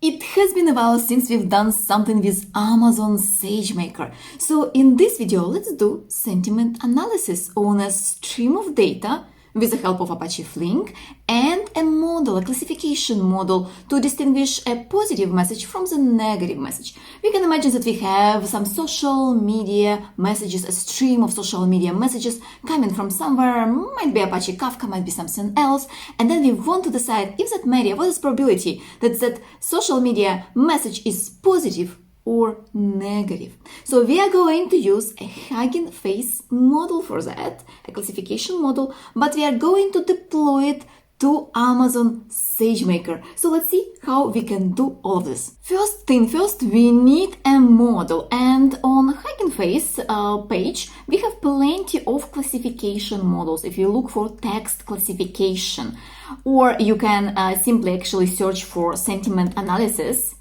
It has been a while since we've done something with Amazon SageMaker. So in this video, let's do sentiment analysis on a stream of data with the help of Apache Flink and a model, a classification model to distinguish a positive message from the negative message. We can imagine that we have some social media messages, a stream of social media messages coming from somewhere, might be Apache Kafka, might be something else, and then we want to decide if that media, what is probability that that social media message is positive or negative. So we are going to use a Hugging Face model for that, a classification model, but we are going to deploy it to Amazon SageMaker. So let's see how we can do all of this. First thing first, we need a model, and on Hugging Face page, we have plenty of classification models. If you look for text classification, or you can simply actually search for sentiment analysis,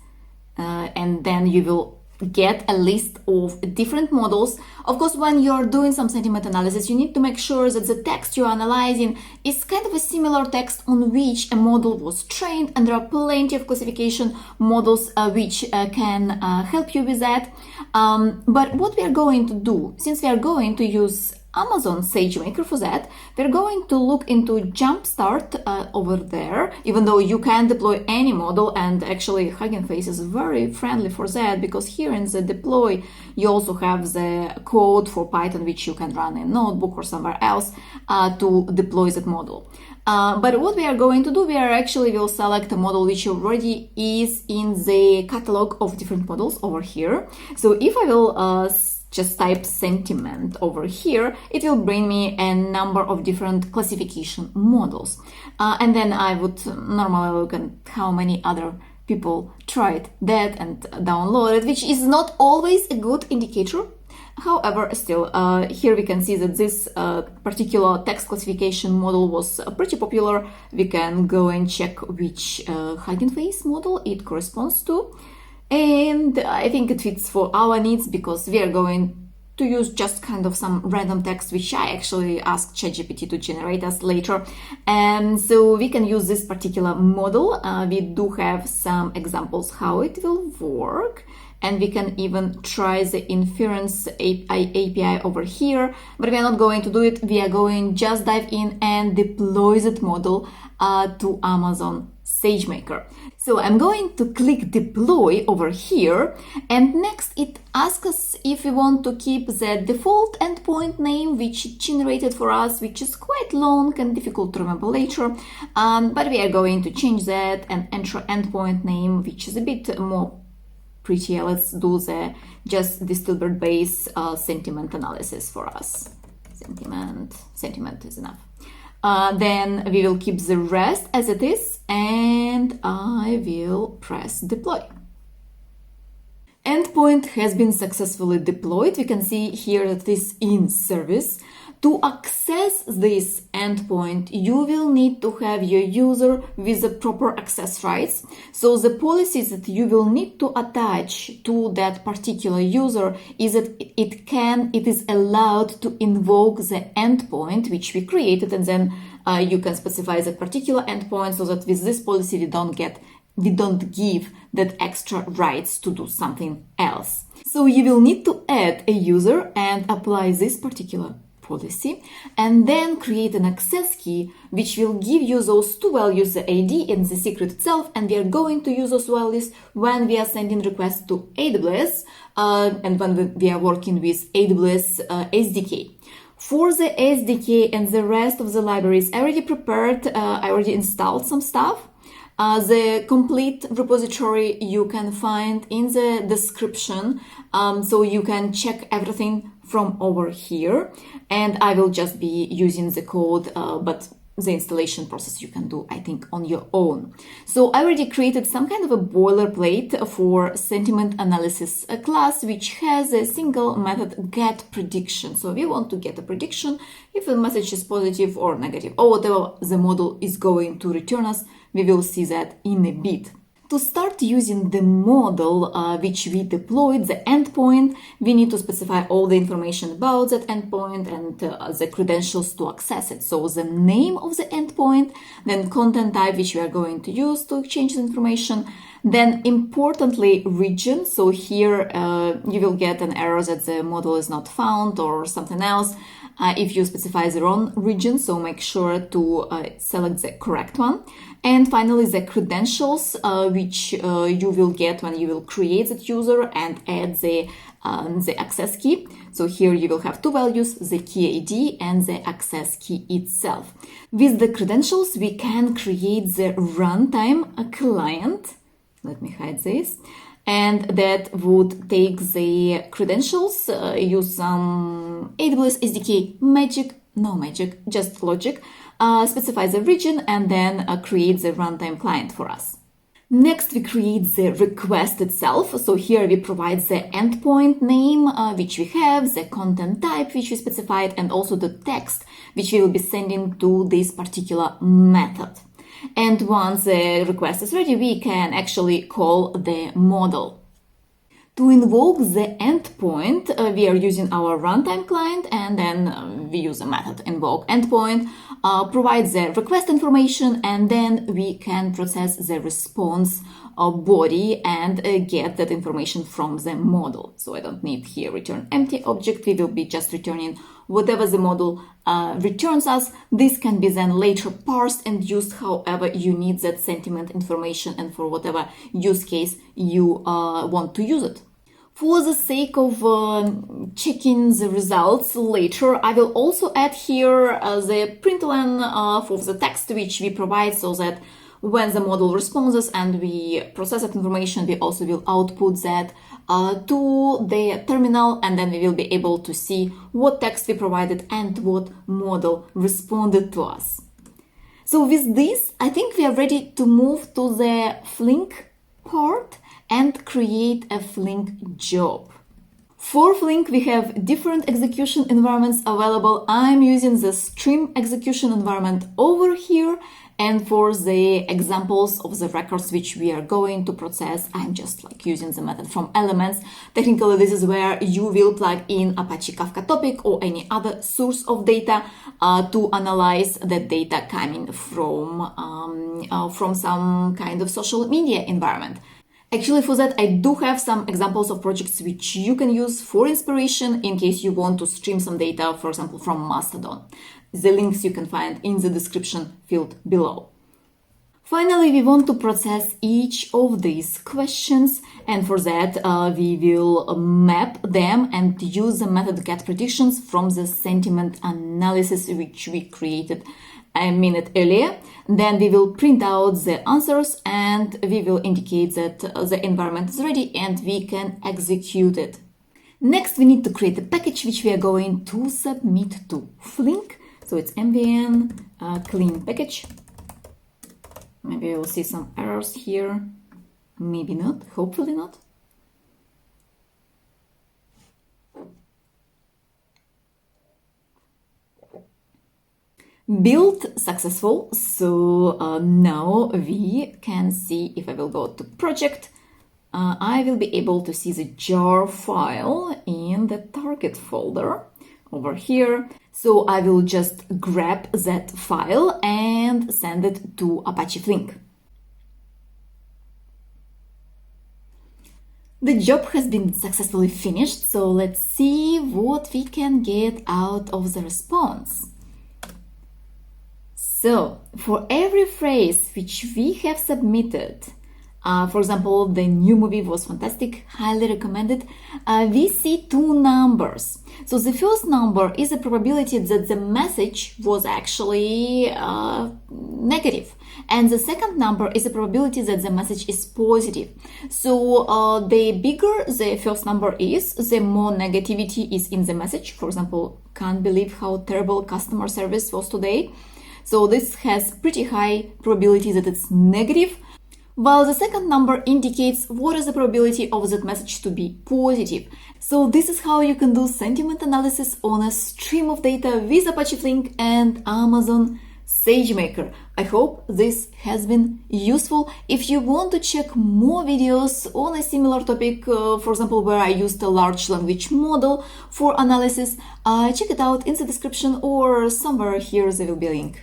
and then you will get a list of different models. Of course, when you're doing some sentiment analysis, you need to make sure that the text you're analyzing is kind of a similar text on which a model was trained, and there are plenty of classification models which can help you with that. But what we are going to do, since we are going to use Amazon SageMaker for that, we're going to look into Jumpstart over there, even though you can deploy any model, and actually Hugging Face is very friendly for that, because here in the deploy you also have the code for Python which you can run in Notebook or somewhere else to deploy that model. But what we are going to do, will select a model which already is in the catalog of different models over here. So if I will just type sentiment over here, it will bring me a number of different classification models. And then I would normally look at how many other people tried that and downloaded, which is not always a good indicator. However, still, here we can see that this particular text classification model was pretty popular. We can go and check which Hugging Face model it corresponds to. And I think it fits for our needs, because we are going to use just kind of some random text, which I actually asked ChatGPT to generate us later. And so we can use this particular model. We do have some examples how it will work. And we can even try the inference API over here, but we are not going to do it. We are going just dive in and deploy that model to Amazon SageMaker. So I'm going to click deploy over here, and next it asks us if we want to keep the default endpoint name which it generated for us, which is quite long and difficult to remember later, but we are going to change that and enter endpoint name which is a bit more prettier. Let's do the just Dilbert base sentiment analysis for us. Sentiment is enough. Then we will keep the rest as it is, and I will press deploy. Endpoint has been successfully deployed. We can see here that it is in service. To access this endpoint, you will need to have your user with the proper access rights. So the policies that you will need to attach to that particular user is that it is allowed to invoke the endpoint which we created, and then you can specify that particular endpoint, so that with this policy we don't give that extra rights to do something else. So you will need to add a user and apply this particular policy, and then create an access key which will give you those two values, the ID and the secret itself, and we are going to use those values when we are sending requests to AWS and when we are working with AWS SDK. For the SDK and the rest of the libraries, I already prepared, I already installed some stuff. The complete repository you can find in the description, so you can check everything from over here, and I will just be using the code, but the installation process you can do, I think, on your own. So I already created some kind of a boilerplate for sentiment analysis class, which has a single method get prediction. So we want to get a prediction if a message is positive or negative, or whatever the model is going to return us. We will see that in a bit. To start using the model which we deployed, the endpoint, we need to specify all the information about that endpoint and the credentials to access it. So the name of the endpoint, then content type which we are going to use to exchange the information, then importantly region. So here you will get an error that the model is not found or something else if you specify the wrong region, so make sure to select the correct one. And finally, the credentials which you will get when you will create that user and add the access key. So here you will have two values, the key ID and the access key itself. With the credentials, we can create the runtime client. Let me hide this. And that would take the credentials, use some AWS SDK magic, no magic, just logic, specify the region, and then create the runtime client for us. Next, we create the request itself. So here we provide the endpoint name, which we have, the content type, which we specified, and also the text, which we will be sending to this particular method. And once the request is ready, we can actually call the model. To invoke the endpoint, we are using our runtime client, and then we use a method invoke endpoint, provide the request information, and then we can process the response body and get that information from the model. So I don't need here return empty object. We will be just returning whatever the model returns us. This can be then later parsed and used however you need that sentiment information and for whatever use case you want to use it. For the sake of checking the results later, I will also add here the println for the text which we provide, so that when the model responds and we process that information, we also will output that to the terminal, and then we will be able to see what text we provided and what model responded to us. So with this, I think we are ready to move to the Flink part and create a Flink job. For Flink, we have different execution environments available. I'm using the stream execution environment over here. And for the examples of the records which we are going to process, I'm just using the method from elements. Technically, this is where you will plug in Apache Kafka topic or any other source of data to analyze the data coming from some kind of social media environment. Actually, for that, I do have some examples of projects which you can use for inspiration in case you want to stream some data, for example, from Mastodon. The links you can find in the description field below. Finally, we want to process each of these questions, and for that, we will map them and use the method getPredictions from the sentiment analysis which we created a minute earlier. Then we will print out the answers and we will indicate that the environment is ready and we can execute it. Next, we need to create a package which we are going to submit to Flink. So it's mvn clean package. Maybe you'll see some errors here. Maybe not, hopefully not. Build successful. So now we can see, if I will go to project, I will be able to see the jar file in the target folder over here. So I will just grab that file and send it to Apache Flink. The job has been successfully finished, so let's see what we can get out of the response. So, for every phrase which we have submitted, for example, the new movie was fantastic, highly recommended, we see two numbers. So the first number is the probability that the message was actually negative. And the second number is the probability that the message is positive. So the bigger the first number is, the more negativity is in the message. For example, can't believe how terrible customer service was today. So this has pretty high probability that it's negative, while the second number indicates what is the probability of that message to be positive. So this is how you can do sentiment analysis on a stream of data with Apache Flink and Amazon SageMaker. I hope this has been useful. If you want to check more videos on a similar topic, for example, where I used a large language model for analysis, check it out in the description or somewhere here there will be a link.